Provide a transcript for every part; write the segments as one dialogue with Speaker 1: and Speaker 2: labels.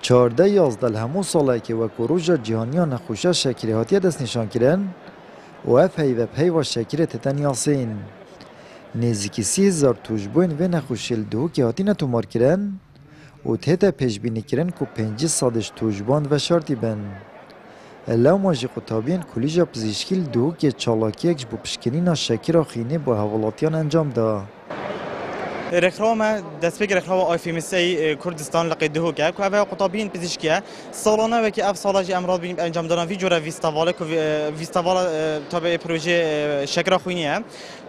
Speaker 1: 14 11 همو ساله که وکو روژا جهانیا نخوشه شکری هاتیه دست نشان کرن و اف هیوه پیوا شکری تتنیاسین. نزدیکی 30,000 توجبوین و نخوشیل دهو که هاتی نتومار کرن و تهتا پیشبینی کرن که 5 سادش توجبان و شرطی بن. لو ماجی قطابین کلیجا پزیشکیل دهو که چالاکی اکش بو پشکنین شکر خینه با حوالاتیان انجام دا.
Speaker 2: رخرام دست بگیر رخرام آیفیمسی کردستان لقیده که که اوه قطابین پزشکیه سالانه و که اف سالاجی امراض بینیم انجام دادن وی جوره ویستاواله که ویستاواله تابع پروژه شکر خوینیه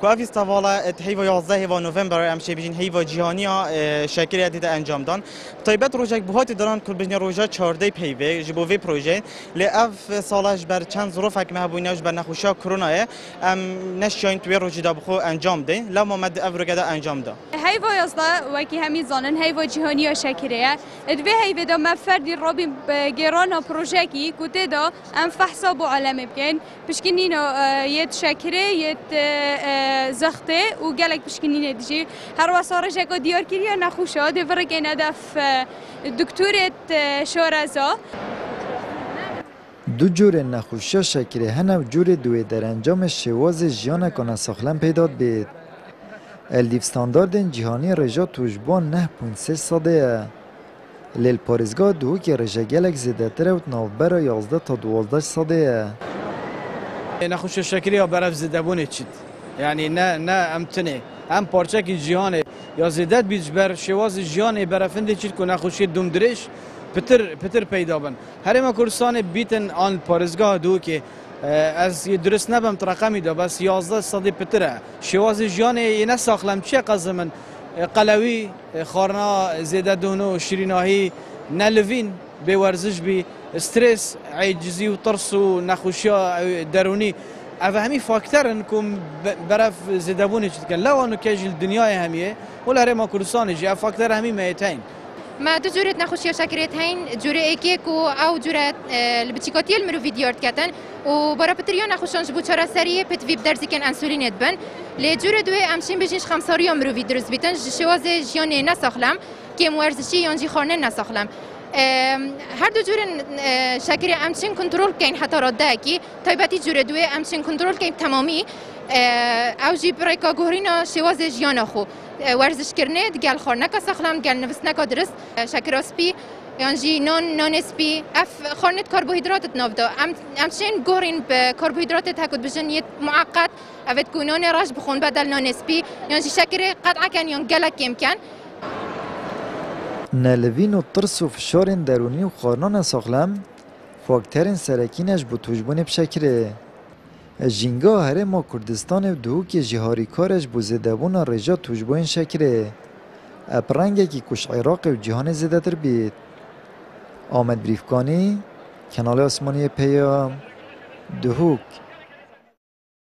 Speaker 2: که اف ویستاواله هیوا 11 هیوا نوامبر امشه بیشین هیوا جهانیا شکری دیده انجام دادن تایبت روزه بهات دارن که بیشتر روزه 14 پیوه جبوی پروژه ل اف سالاج بر چند ظروف که مهبونیش بر نخوشا کروناه نشین توی روزه دابخو انجام ده لما مد افرقده انجام ده.
Speaker 3: هیوا یازده وکی همی زنان هیوا جهانی ها شکریه ادوه هیوا دا مفردی رابی گران پروژه کی کته دا ام فحصا بو عالم بکن پشکنین یه شکره یه زخته و گلک پشکنین دیجی هر وساره جگا دیار کریه نخوشه دیوره که ندف دکتورت شورزا
Speaker 1: دو جور نخوشی شکری هنو جور دوی در انجام شواز جیان کنه ساخلن پیداد بید. الدیف ستانداردن جهانی رجا توجبان 9.3 ساده لیل پارزگاه دو که رجا گلک زیده تره و نوبر 11 تا 12 ساده
Speaker 4: نخوش شکری ها برف زیده بونه چید یعنی نه امتنه هم پارچه که جهانه یا زیدت بیج بر شواز جهانه برفنده چید که نخوشی دوم درش پتر پیدا بن هر ما کردستان بیتن آن پارزگاه دو که از درست نبم رقمی دا بس 11 ساده پتره شواز جان اینه ساخلم چه قزمن قلوی خارنا زیده دونو شیریناهی نلوین به ورزش بی استرس عجزی و ترس و نخوشی درونی اوه همی فاکترن کم برف زیده بونه چید کن لوانو که دنیای همیه ولی هر ما کردستان جی فاکتر همی میتین
Speaker 5: ما دو جورت نخوشی شکریت هین جوره ایکی کو او جورت لبچیکاتی المرو ویدیارت کتن و برای پتریان نخوشانش بود چرا سریع پتویب درزی کن انسولینت بن لی جوره دوی امشین بجینش خمساری امرو ویدرز بیتن شواز جیانه نساخلم که موارزشی یانجی خانه نساخلم هر دو جور شکری امشین کنترل کن حتی راده کی تایبتی جوره دوی امشین کنترل کن تمامی او جی برای که گوهرینا شواز جیانه خو ورزش کرنه گل خورنه که ساخلم گل نوستنه که درست شکر اسپی یعنی نان اسپی اف خورنت کربوهیدرات نافدا امشین گورین به کربوهیدرات تاکد بجنیت معقد اوت کنون راش بخون بدل نان اسپی یعنی شکر قطعا کن یان گلک کم کن
Speaker 1: نلوین و ترس و فشار درونی و خارنان ساخلم فاکترین سرکینش با توجبون بشکره جینگا هره ما کردستان دو که جهاری کارش بو زدبون رجا توجبوین شکره اپرنگه که کش عراق و جهان زده تر بید آمد بریفکانی کانال آسمانی پیام دهوک